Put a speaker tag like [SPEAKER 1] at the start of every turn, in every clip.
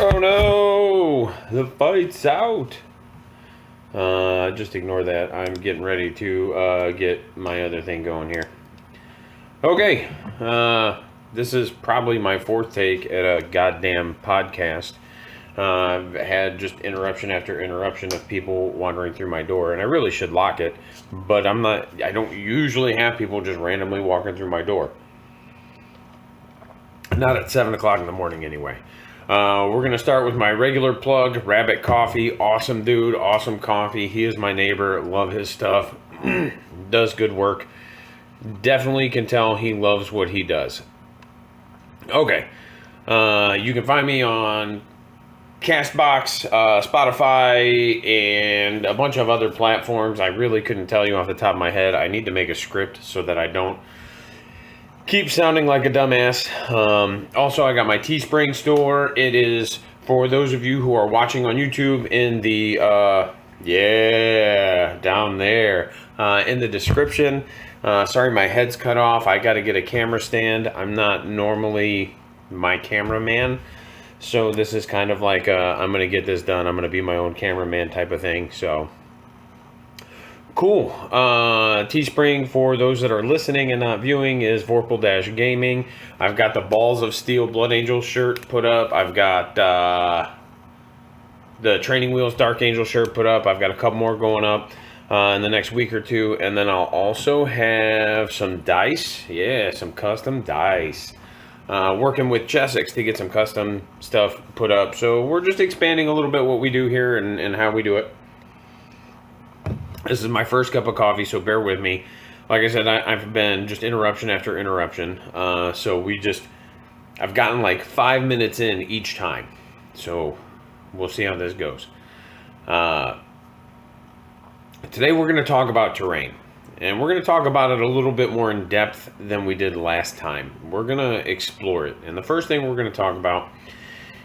[SPEAKER 1] Oh no! The fight's out! Just ignore that. I'm getting ready to get my other thing going here. Okay, this is probably my fourth take at a goddamn podcast. I've had just interruption after interruption of people wandering through my door, and I really should lock it, but I don't usually have people just randomly walking through my door. Not at 7 o'clock in the morning anyway. We're going to start with my regular plug, Rabbit Coffee. Awesome dude, awesome coffee. He is my neighbor. Love his stuff. Does good work. Definitely can tell he loves what he does. Okay. You can find me on Castbox, Spotify, and a bunch of other platforms. I really couldn't tell you off the top of my head. I need to make a script so that I don't keep sounding like a dumbass. Also, I got my Teespring store. It is for those of you who are watching on YouTube in the, down there, in the description. Sorry, my head's cut off. I got to get a camera stand. I'm not normally my cameraman. So this is kind of like, I'm going to get this done. I'm going to be my own cameraman type of thing. So cool. Teespring, for those that are listening and not viewing, is Vorpal-Gaming. I've got the Balls of Steel Blood Angel shirt put up. I've got the Training Wheels Dark Angel shirt put up. I've got a couple more going up in the next week or two. And then I'll also have some dice. Yeah, some custom dice. Working with Chessex to get some custom stuff put up. So we're just expanding a little bit what we do here and how we do it. This is my first cup of coffee, so bear with me. Like I said, I've been just interruption after interruption. I've gotten like 5 minutes in each time. So we'll see how this goes. Today we're going to talk about terrain. And we're going to talk about it a little bit more in depth than we did last time. We're going to explore it. And the first thing we're going to talk about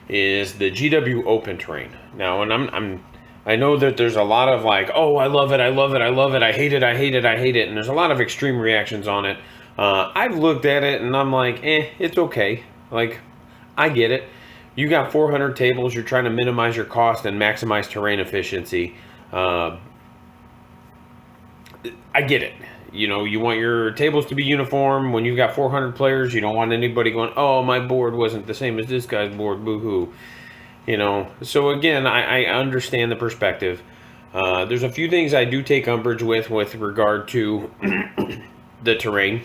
[SPEAKER 1] is the GW Open terrain. Now, and I know that there's a lot of like, oh, I love it, I love it, I love it, I hate it, I hate it, I hate it. And there's a lot of extreme reactions on it. I've looked at it and I'm like, it's okay. Like, I get it. You got 400 tables. You're trying to minimize your cost and maximize terrain efficiency. I get it. You know, you want your tables to be uniform. When you've got 400 players, you don't want anybody going, oh, my board wasn't the same as this guy's board, boo-hoo. You know, so again, I understand the perspective. There's a few things I do take umbrage with regard to the terrain.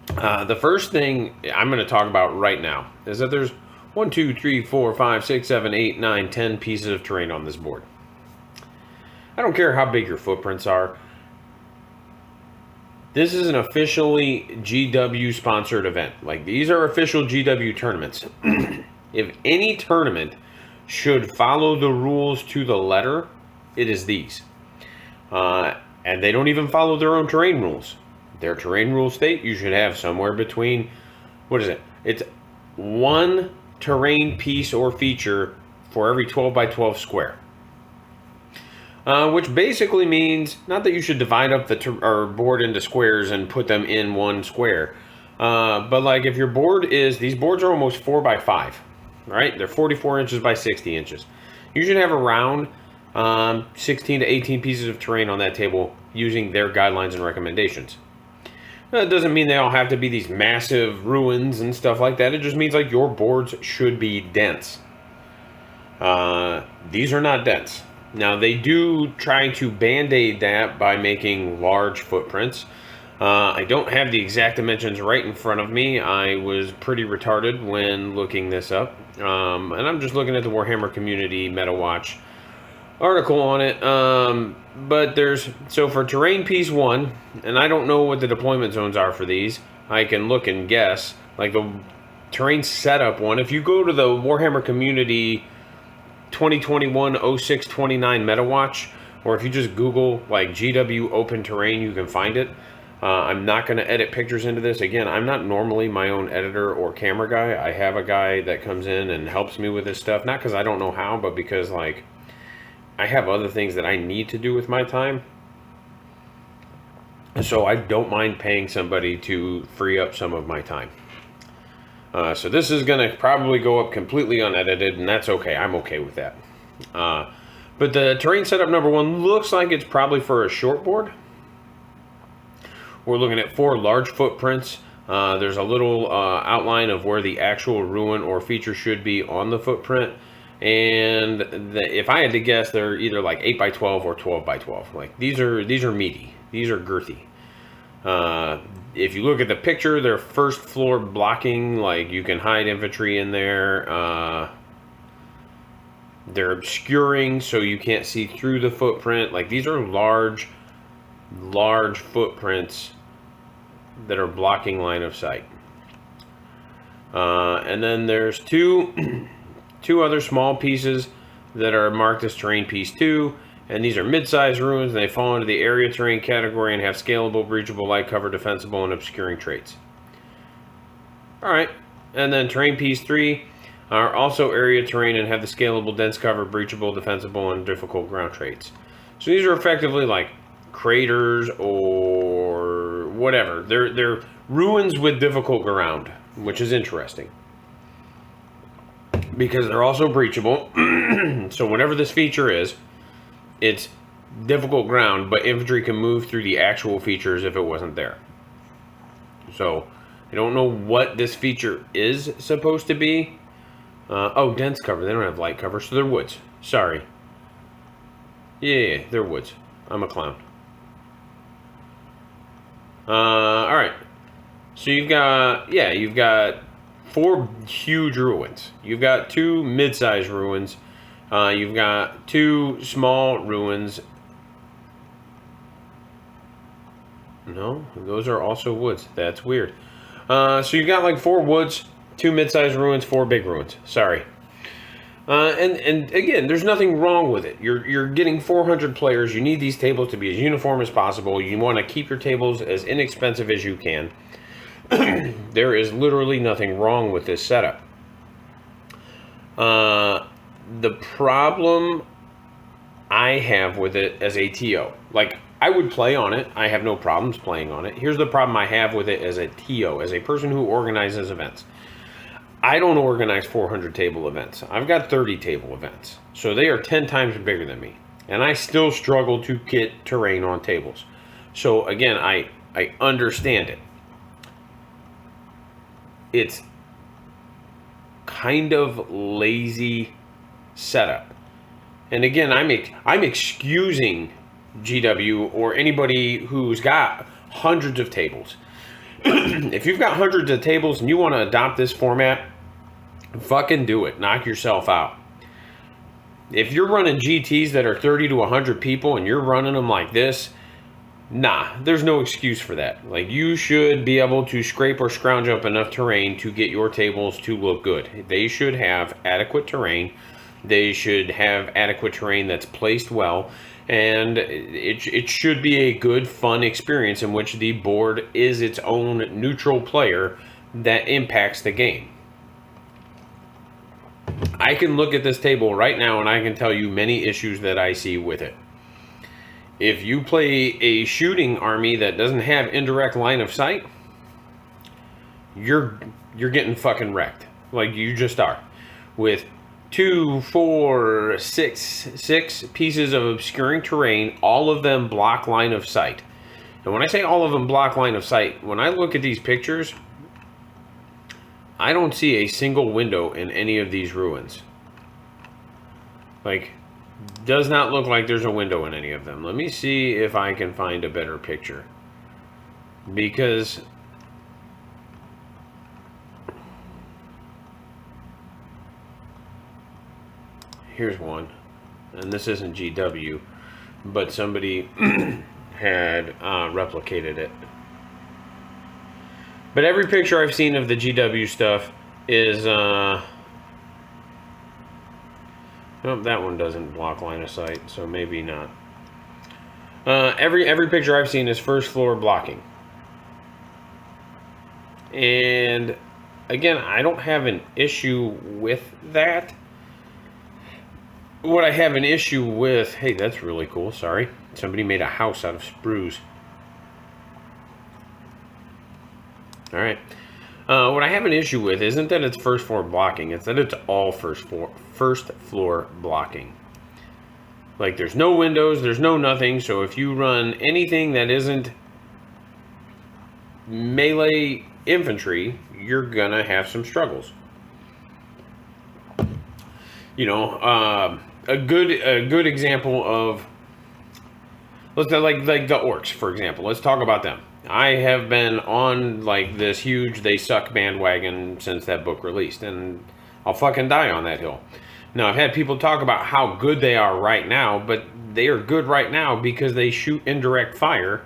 [SPEAKER 1] The first thing I'm going to talk about right now is that there's 1, 2, 3, 4, 5, 6, 7, 8, 9, 10 pieces of terrain on this board. I don't care how big your footprints are. This is an officially GW sponsored event. Like, these are official GW tournaments. If any tournament should follow the rules to the letter, it is these. And they don't even follow their own terrain rules. Their terrain rules state you should have somewhere between, what is it? It's one terrain piece or feature for every 12 by 12 square. Which basically means, not that you should divide up the board into squares and put them in one square. But like if your board is, these boards are almost 4 by 5, right? They're 44 inches by 60 inches. You should have around 16 to 18 pieces of terrain on that table using their guidelines and recommendations. That doesn't mean they all have to be these massive ruins and stuff like that. It just means like your boards should be dense. These are not dense. Now, they do try to band-aid that by making large footprints. I don't have the exact dimensions right in front of me. I was pretty retarded when looking this up. And I'm just looking at the Warhammer Community MetaWatch article on it. But so for Terrain Piece 1, and I don't know what the deployment zones are for these. I can look and guess. Like the Terrain Setup one, if you go to the Warhammer Community 2021 0629 MetaWatch, or if you just Google like GW Open Terrain, you can find it. I'm not going to edit pictures into this. Again, I'm not normally my own editor or camera guy. I have a guy that comes in and helps me with this stuff, not because I don't know how, but because like I have other things that I need to do with my time. So I don't mind paying somebody to free up some of my time. So this is going to probably go up completely unedited, and that's okay. I'm okay with that. But the terrain setup number 1 looks like it's probably for a short board. We're looking at 4 large footprints. There's a little outline of where the actual ruin or feature should be on the footprint. And if I had to guess, they're either like 8 by 12 or 12 by 12. Like these are meaty. These are girthy. If you look at the picture, they're first floor blocking. Like you can hide infantry in there. They're obscuring, so you can't see through the footprint. Like these are large footprints that are blocking line of sight. And then there's two other small pieces that are marked as terrain piece 2, and these are mid-sized ruins, and they fall into the area terrain category and have scalable, breachable, light cover, defensible, and obscuring traits. Alright, and then terrain piece 3 are also area terrain and have the scalable, dense cover, breachable, defensible, and difficult ground traits. So these are effectively like craters or whatever. They're ruins with difficult ground, which is interesting because they're also breachable. So whatever this feature is, it's difficult ground, but infantry can move through the actual features if it wasn't there. So I don't know what this feature is supposed to be. Oh, dense cover. They don't have light cover, so they're woods. Sorry. Yeah, they're woods. I'm a clown. Alright. So you've got 4 huge ruins. You've got 2 mid-sized ruins. You've got 2 small ruins. No, those are also woods. That's weird. So you've got like 4 woods, 2 mid-sized ruins, 4 big ruins. Sorry. And again, there's nothing wrong with it. You're getting 400 players. You need these tables to be as uniform as possible. You want to keep your tables as inexpensive as you can. There is literally nothing wrong with this setup. The problem I have with it as a TO, like I would play on it. I have no problems playing on it. Here's the problem I have with it as a TO, as a person who organizes events. I don't organize 400 table events. I've got 30 table events. So they are 10 times bigger than me. And I still struggle to get terrain on tables. So again, I understand it. It's kind of lazy setup. And again, I'm excusing GW or anybody who's got hundreds of tables. If you've got hundreds of tables and you want to adopt this format, fucking do it. Knock yourself out. If you're running GTs that are 30 to 100 people and you're running them like this, nah, there's no excuse for that. Like, you should be able to scrape or scrounge up enough terrain to get your tables to look good. They should have adequate terrain. They should have adequate terrain that's placed well. And it should be a good, fun experience in which the board is its own neutral player that impacts the game. I can look at this table right now and I can tell you many issues that I see with it. If you play a shooting army that doesn't have indirect line of sight, you're getting fucking wrecked. Like, you just are. With 2, 4, 6 pieces of obscuring terrain, all of them block line of sight. And when I say all of them block line of sight, when I look at these pictures, I don't see a single window in any of these ruins. Like, does not look like there's a window in any of them. Let me see if I can find a better picture. Because here's one, and this isn't GW, but somebody had replicated it. But every picture I've seen of the GW stuff is oh, that one doesn't block line of sight, so maybe not. Every picture I've seen is first floor blocking. And again, I don't have an issue with that. What I have an issue with, hey, that's really cool, sorry. Somebody made a house out of sprues. Alright. What I have an issue with isn't that it's first floor blocking, it's that it's all first floor blocking. Like, there's no windows, there's no nothing, so if you run anything that isn't melee infantry, you're gonna have some struggles. You know, a good example of, let's like the orcs, for example. Let's talk about them. I have been on like this huge they suck bandwagon since that book released, and I'll fucking die on that hill. Now, I've had people talk about how good they are right now, but they are good right now because they shoot indirect fire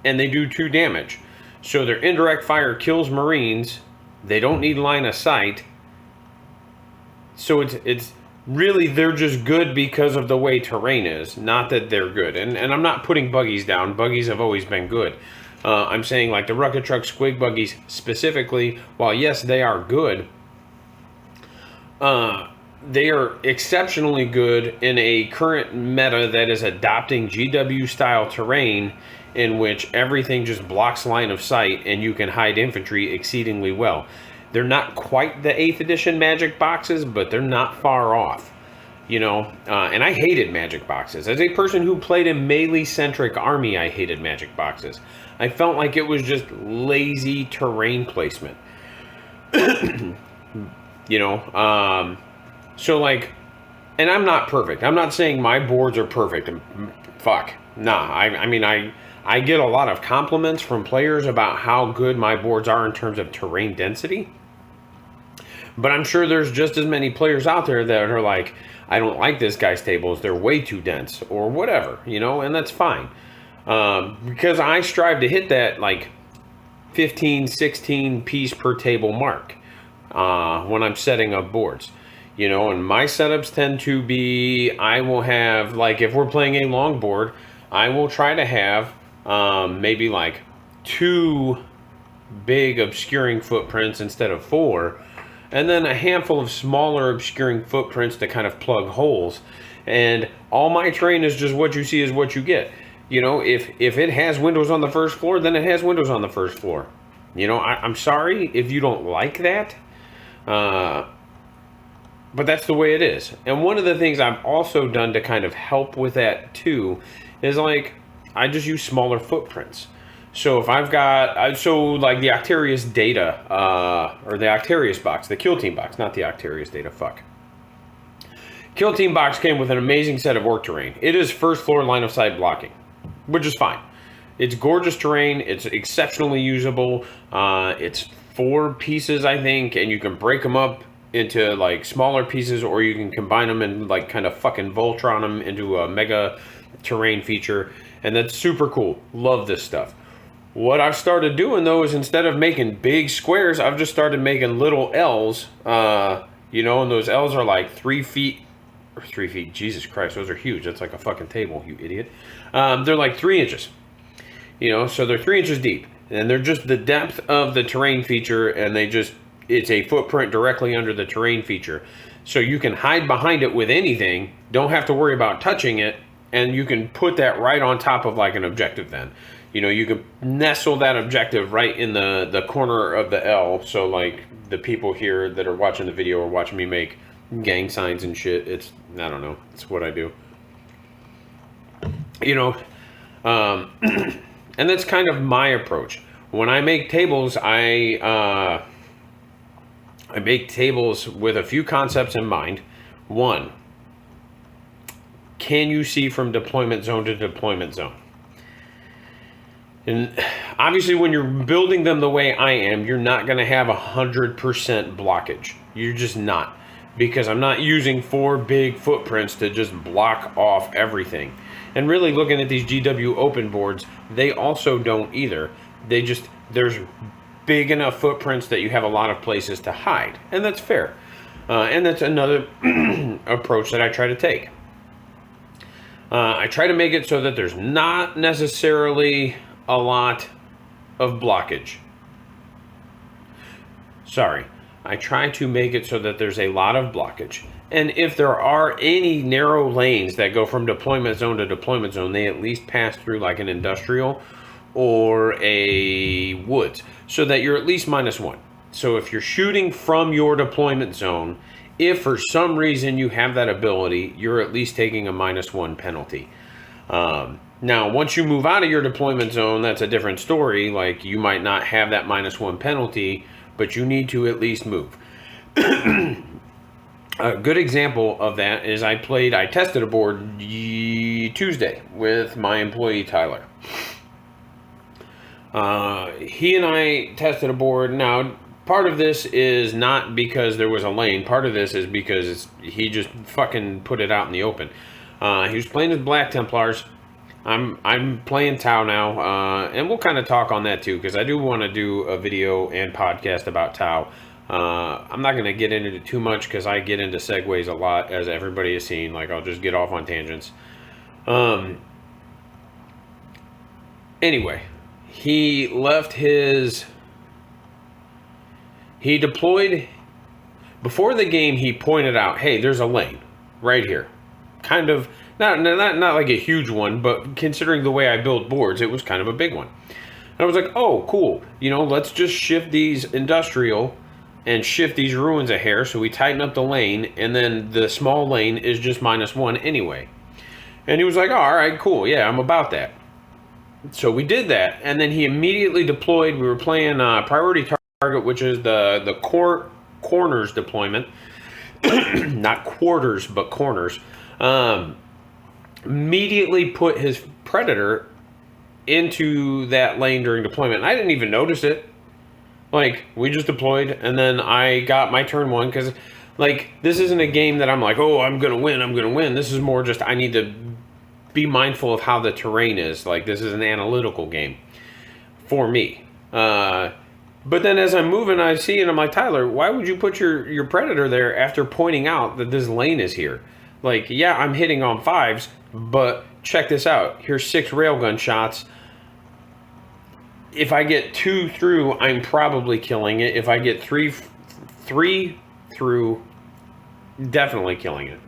[SPEAKER 1] and they do 2 damage. So their indirect fire kills Marines. They don't need line of sight. So it's really, they're just good because of the way terrain is, not that they're good. And I'm not putting buggies down. Buggies have always been good. I'm saying like the Rucka Truck Squig buggies specifically, while yes, they are good, they are exceptionally good in a current meta that is adopting GW style terrain in which everything just blocks line of sight and you can hide infantry exceedingly well. They're not quite the 8th edition magic boxes, but they're not far off. You know, and I hated magic boxes. As a person who played a melee-centric army, I hated magic boxes. I felt like it was just lazy terrain placement. You know, so like, and I'm not perfect. I'm not saying my boards are perfect. Fuck. Nah, I mean, I get a lot of compliments from players about how good my boards are in terms of terrain density. But I'm sure there's just as many players out there that are like, I don't like this guy's tables, they're way too dense, or whatever, you know, and that's fine. Because I strive to hit that like 15, 16 piece per table mark when I'm setting up boards. You know, and my setups tend to be, I will have, like, if we're playing a long board, I will try to have maybe like 2 big obscuring footprints instead of 4, and then a handful of smaller obscuring footprints to kind of plug holes. And all my terrain is just what you see is what you get. You know, if it has windows on the first floor, then it has windows on the first floor. You know, I'm sorry if you don't like that, but that's the way it is. And one of the things I've also done to kind of help with that too is like, I just use smaller footprints. So if I've got, so like the Octarius data, or the Octarius box, the Kill Team box, not the Octarius data, fuck. Kill Team box came with an amazing set of orc terrain. It is first floor line of sight blocking, which is fine. It's gorgeous terrain, it's exceptionally usable, it's 4 pieces I think, and you can break them up into like smaller pieces, or you can combine them and like kind of fucking Voltron them into a mega terrain feature, and that's super cool. Love this stuff. What I've started doing though is instead of making big squares, I've just started making little L's, you know, and those L's are like 3 feet, or 3 feet, Jesus Christ, those are huge. That's like a fucking table, you idiot. They're like 3 inches, you know, so they're 3 inches deep, and they're just the depth of the terrain feature, and they just, it's a footprint directly under the terrain feature. So you can hide behind it with anything, don't have to worry about touching it, and you can put that right on top of like an objective then. You know, you can nestle that objective right in the corner of the L, so like the people here that are watching the video are watching me make gang signs and shit. It's, I don't know, it's what I do. You know, and that's kind of my approach. When I make tables, I make tables with a few concepts in mind. 1, can you see from deployment zone to deployment zone? And obviously when you're building them the way I am, you're not going to have 100% blockage. You're just not. Because I'm not using 4 big footprints to just block off everything. And really looking at these GW open boards, they also don't either. They just, there's big enough footprints that you have a lot of places to hide. And that's fair. And that's another approach that I try to take. I try to make it so that there's not necessarily a lot of blockage. Sorry. I try to make it so that there's a lot of blockage. And if there are any narrow lanes that go from deployment zone to deployment zone, they at least pass through like an industrial or a woods, so that you're at least -1. So if you're shooting from your deployment zone, if for some reason you have that ability, you're at least taking a -1 penalty. Now, once you move out of your deployment zone, that's a different story. Like, you might not have that -1 penalty, but you need to at least move. A good example of that is I tested a board Tuesday with my employee, Tyler. He and I tested a board. Now, part of this is not because there was a lane. Part of this is because he just fucking put it out in the open. He was playing with Black Templars. I'm playing Tau now, and we'll kind of talk on that too, because I do want to do a video and podcast about Tau. I'm not going to get into it too much because I get into segues a lot, as everybody has seen. Like, I'll just get off on tangents. Anyway, he deployed. Before the game, he pointed out, hey, there's a lane right here. Kind of, not like a huge one, but considering the way I build boards, it was kind of a big one. And I was like, oh, cool. Let's just shift these industrial and shift these ruins a hair, so we tighten up the lane, and then the small lane is just -1 anyway. And he was like, oh, all right, cool, yeah, I'm about that. So we did that, and then he immediately deployed. We were playing Priority Target, which is the corners deployment. Not quarters, but corners. Immediately put his Predator into that lane during deployment. And I didn't even notice it. Like, we just deployed, and then I got my turn 1, because, like, this isn't a game that I'm like, oh, I'm going to win. This is more just, I need to be mindful of how the terrain is. Like, this is an analytical game for me. But then as I'm moving, I see, and I'm like, Tyler, why would you put your Predator there after pointing out that this lane is here? Like, yeah, I'm hitting on 5s, but check this out. Here's 6 railgun shots. If I get 2 through, I'm probably killing it. If I get 3 through, definitely killing it.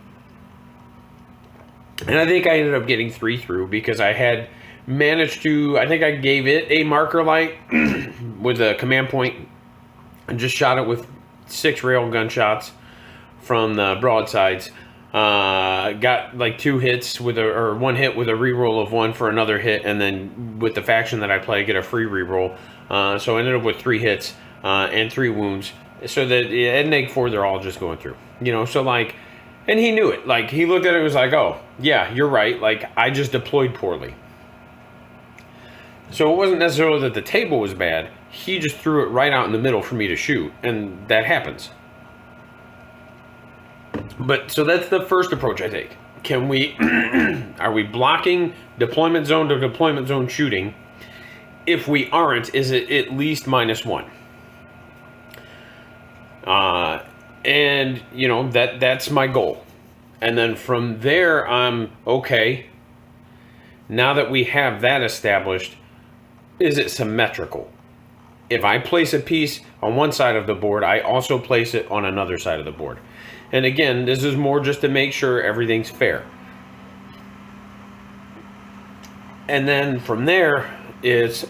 [SPEAKER 1] And I think I ended up getting 3 through because I had managed to, I think I gave it a marker light with a command point and just shot it with 6 railgun shots from the broadsides. Got like 2 hits or 1 hit with a reroll of 1 for another hit, and then with the faction that I play, get a free reroll. So I ended up with 3 hits and 3 wounds. So that at Neg 4, they're all just going through. So like, and he knew it. Like, he looked at it and was like, oh, yeah, you're right. Like, I just deployed poorly. So it wasn't necessarily that the table was bad. He just threw it right out in the middle for me to shoot, and that happens. But so that's the first approach I take. Can we, are we blocking deployment zone to deployment zone shooting? If we aren't, is it at least -1? And that's my goal. And then from there, I'm okay. Now that we have that established, is it symmetrical? If I place a piece on one side of the board, I also place it on another side of the board. And again, this is more just to make sure everything's fair. And then from there, it's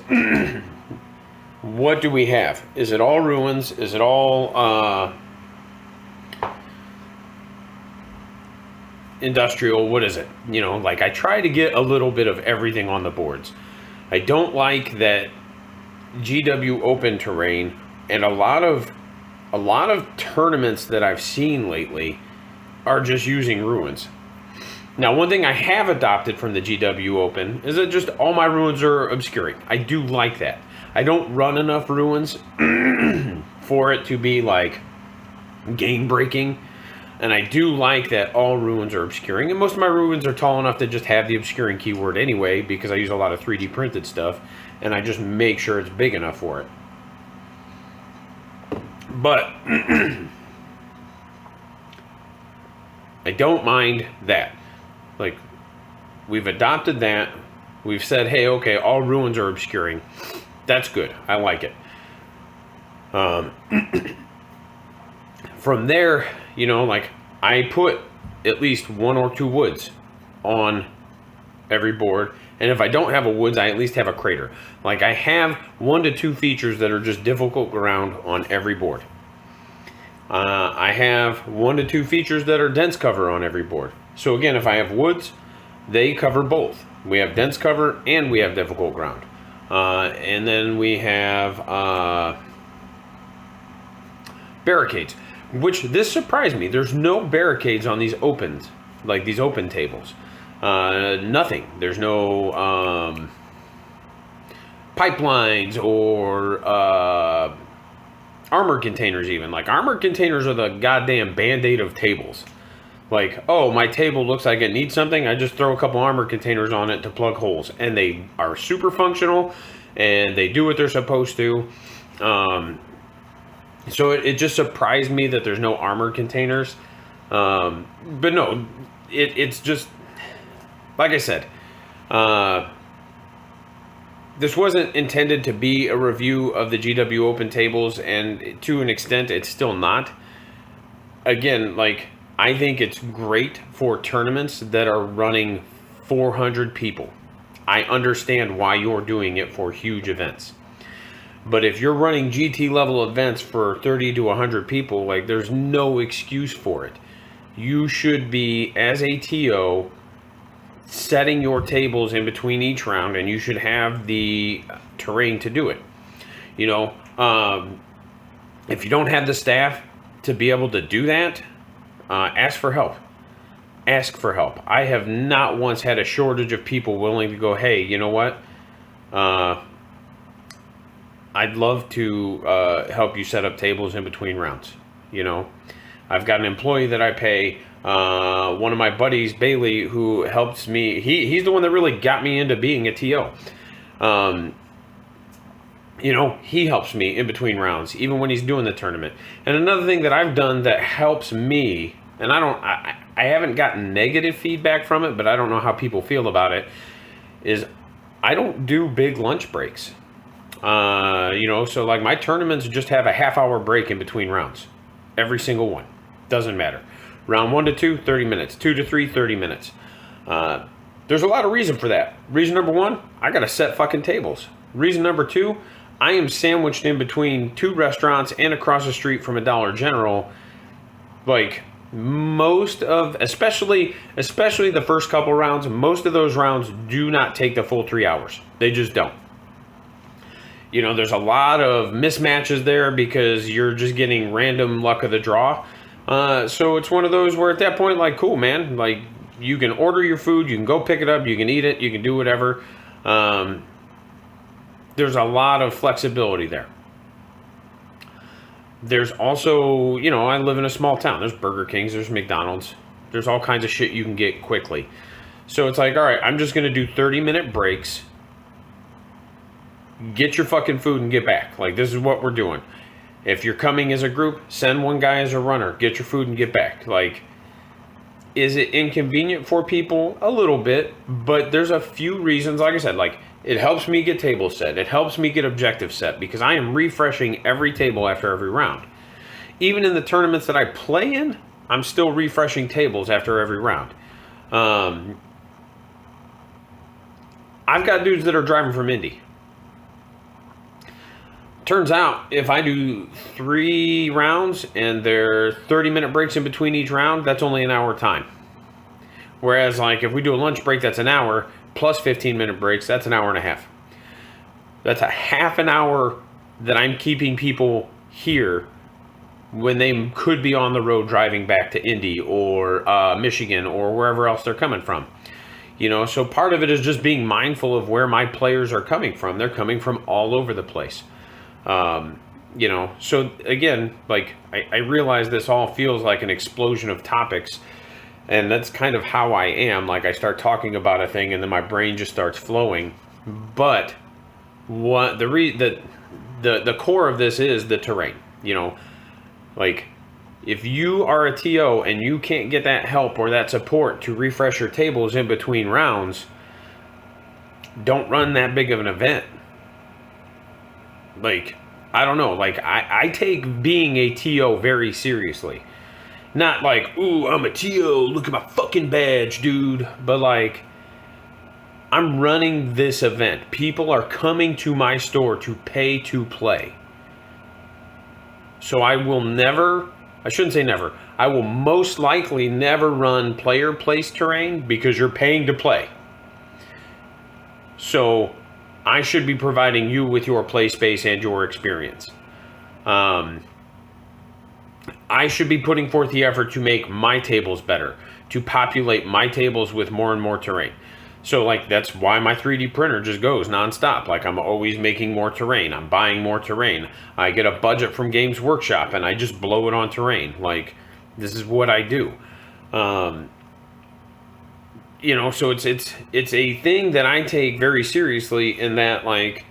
[SPEAKER 1] what do we have? Is it all ruins? Is it all industrial? What is it? Like, I try to get a little bit of everything on the boards. I don't like that GW open terrain, and a lot of tournaments that I've seen lately are just using ruins. Now, one thing I have adopted from the GW Open is that just all my ruins are obscuring. I do like that. I don't run enough ruins for it to be like game breaking. And I do like that all ruins are obscuring. And most of my ruins are tall enough to just have the obscuring keyword anyway, because I use a lot of 3D printed stuff. And I just make sure it's big enough for it. But I don't mind that. Like, we've adopted that. We've said, hey, okay, all ruins are obscuring. That's good. I like it. From there, like, I put at least 1 or 2 woods on every board. And if I don't have a woods, I at least have a crater. Like, I have 1 to 2 features that are just difficult ground on every board. I have 1 to 2 features that are dense cover on every board. So again, if I have woods, they cover both. We have dense cover and we have difficult ground. And then we have barricades, which this surprised me. There's no barricades on these opens, like these open tables. Nothing. There's no pipelines or armor containers even. Like, armor containers are the goddamn band-aid of tables. Like, oh, my table looks like it needs something, I just throw a couple armor containers on it to plug holes. And they are super functional, and they do what they're supposed to. So it just surprised me that there's no armor containers. But no, it's just, like I said, this wasn't intended to be a review of the GW Open tables, and to an extent, it's still not. Again, like, I think it's great for tournaments that are running 400 people. I understand why you're doing it for huge events. But if you're running GT level events for 30 to 100 people, like, there's no excuse for it. You should be, as a TO, setting your tables in between each round, and you should have the terrain to do it. You know, if you don't have the staff to be able to do that, ask for help. Ask for help. I have not once had a shortage of people willing to go, hey, you know what? I'd love to help you set up tables in between rounds. You know, I've got an employee that I pay. One of my buddies, Bailey, who helps me. He's the one that really got me into being a TO. You know, he helps me in between rounds, even when he's doing the tournament. And another thing that I've done that helps me, and I haven't gotten negative feedback from it, but I don't know how people feel about it, is I don't do big lunch breaks. You know, so like my tournaments just have a half-hour break in between rounds. Every single one. Doesn't matter. Round 1 to 2, 30 minutes. 2 to 3, 30 minutes. There's a lot of reason for that. Reason number 1, I gotta set fucking tables. Reason number 2, I am sandwiched in between 2 restaurants and across the street from a Dollar General. Like, most of, especially the first couple rounds, most of those rounds do not take the full 3 hours. They just don't. You know, there's a lot of mismatches there because you're just getting random luck of the draw. So it's one of those where at that point, like, cool, man. Like, you can order your food, you can go pick it up, you can eat it, you can do whatever. There's a lot of flexibility there. There's also, you know, I live in a small town. There's Burger Kings, there's McDonald's. There's all kinds of shit you can get quickly. So it's like, all right, I'm just going to do 30-minute breaks. Get your fucking food and get back. Like, this is what we're doing. If you're coming as a group, send one guy as a runner. Get your food and get back. Like, is it inconvenient for people? A little bit. But there's a few reasons. Like I said, like, it helps me get tables set. It helps me get objectives set because I am refreshing every table after every round. Even in the tournaments that I play in, I'm still refreshing tables after every round. I've got dudes that are driving from Indy. Turns out, if I do 3 rounds and there are 30-minute breaks in between each round, that's only an hour time. Whereas, like, if we do a lunch break, that's an hour, plus 15-minute breaks, that's an hour and a half. That's a half an hour that I'm keeping people here when they could be on the road driving back to Indy or Michigan or wherever else they're coming from. You know, so part of it is just being mindful of where my players are coming from. They're coming from all over the place. You know, so again, like, I realize this all feels like an explosion of topics, and that's kind of how I am. Like, I start talking about a thing and then my brain just starts flowing. But what the core of this is the terrain. You know, like, if you are a TO and you can't get that help or that support to refresh your tables in between rounds, don't run that big of an event. Like, I don't know, like, I take being a TO very seriously. Not like, ooh, I'm a TO, look at my fucking badge, dude. But, like, I'm running this event. People are coming to my store to pay to play. So I will never, I shouldn't say never, I will most likely never run player placed terrain because you're paying to play. So I should be providing you with your play space and your experience. I should be putting forth the effort to make my tables better, to populate my tables with more and more terrain. So like that's why my 3D printer just goes nonstop. Like I'm always making more terrain. I'm buying more terrain. I get a budget from Games Workshop and I just blow it on terrain. Like this is what I do. You know, so it's a thing that I take very seriously in that like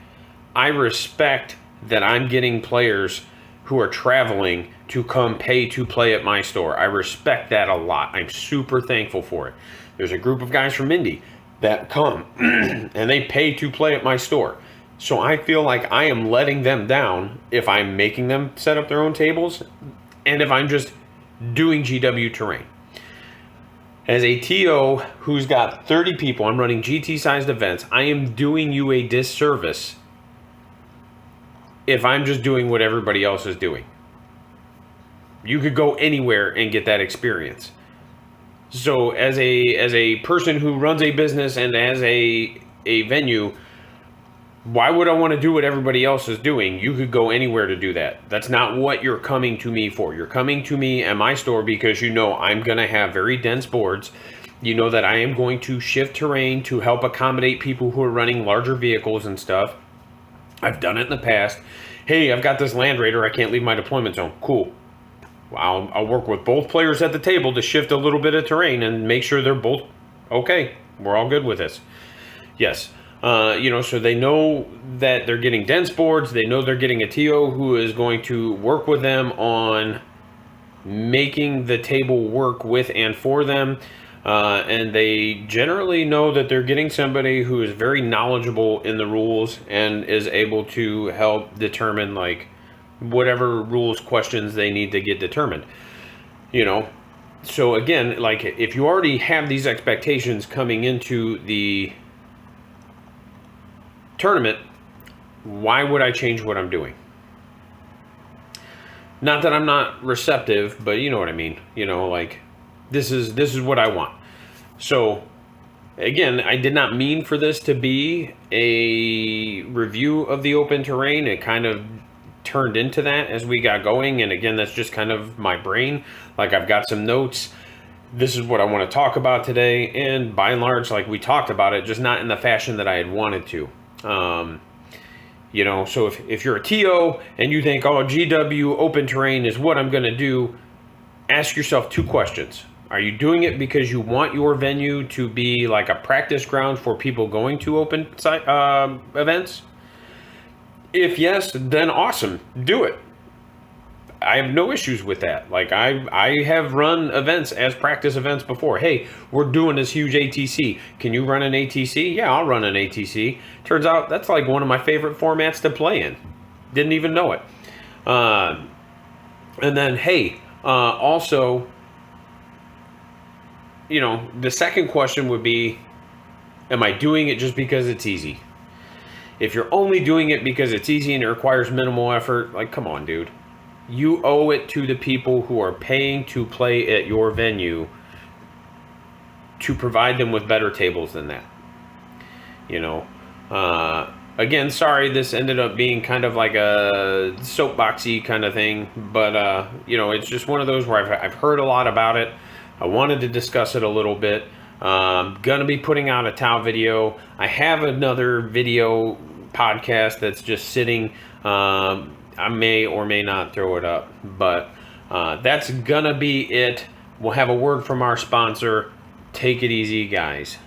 [SPEAKER 1] I respect that I'm getting players who are traveling to come pay to play at my store. I respect that a lot. I'm super thankful for it. There's a group of guys from Indy that come and they pay to play at my store. So I feel like I am letting them down if I'm making them set up their own tables and if I'm just doing GW terrain. As a TO who's got 30 people, I'm running GT-sized events, I am doing you a disservice if I'm just doing what everybody else is doing. You could go anywhere and get that experience. So as a person who runs a business and as a venue, why would I want to do what everybody else is doing? You could go anywhere to do that. That's not what you're coming to me for. You're coming to me at my store because you know I'm going to have very dense boards. You know that I am going to shift terrain to help accommodate people who are running larger vehicles and stuff. I've done it in the past. Hey, I've got this Land Raider. I can't leave my deployment zone. Cool. I'll work with both players at the table to shift a little bit of terrain and make sure they're both okay. We're all good with this. Yes. You know, so they know that they're getting dense boards. They know they're getting a TO who is going to work with them on making the table work with and for them. And they generally know that they're getting somebody who is very knowledgeable in the rules and is able to help determine like whatever rules questions they need to get determined. You know, so again, like if you already have these expectations coming into the tournament, why would I change what I'm doing? Not that I'm not receptive, but you know what I mean. You know, like this is what I want. So again, I did not mean for this to be a review of the open terrain. It kind of turned into that as we got going, and again, that's just kind of my brain. Like I've got some notes. This is what I want to talk about today, and by and large, like we talked about it, just not in the fashion that I had wanted to. You know, so if you're a TO and you think, oh, GW open terrain is what I'm going to do, ask yourself two questions. Are you doing it because you want your venue to be like a practice ground for people going to open site events? If yes, then awesome, do it. I have no issues with that. Like I have run events as practice events before. Hey, we're doing this huge ATC. Can you run an ATC? Yeah, I'll run an ATC. Turns out that's like one of my favorite formats to play in. Didn't even know it. And then, hey, also, you know, the second question would be, am I doing it just because it's easy? If you're only doing it because it's easy and it requires minimal effort, like, come on, dude. You owe it to the people who are paying to play at your venue to provide them with better tables than that. You know, again, sorry, this ended up being kind of like a soapboxy kind of thing, but, you know, it's just one of those where I've heard a lot about it. I wanted to discuss it a little bit. Gonna be putting out a Tau video. I have another video podcast that's just sitting. I may or may not throw it up, but that's gonna be it. We'll have a word from our sponsor. Take it easy, guys.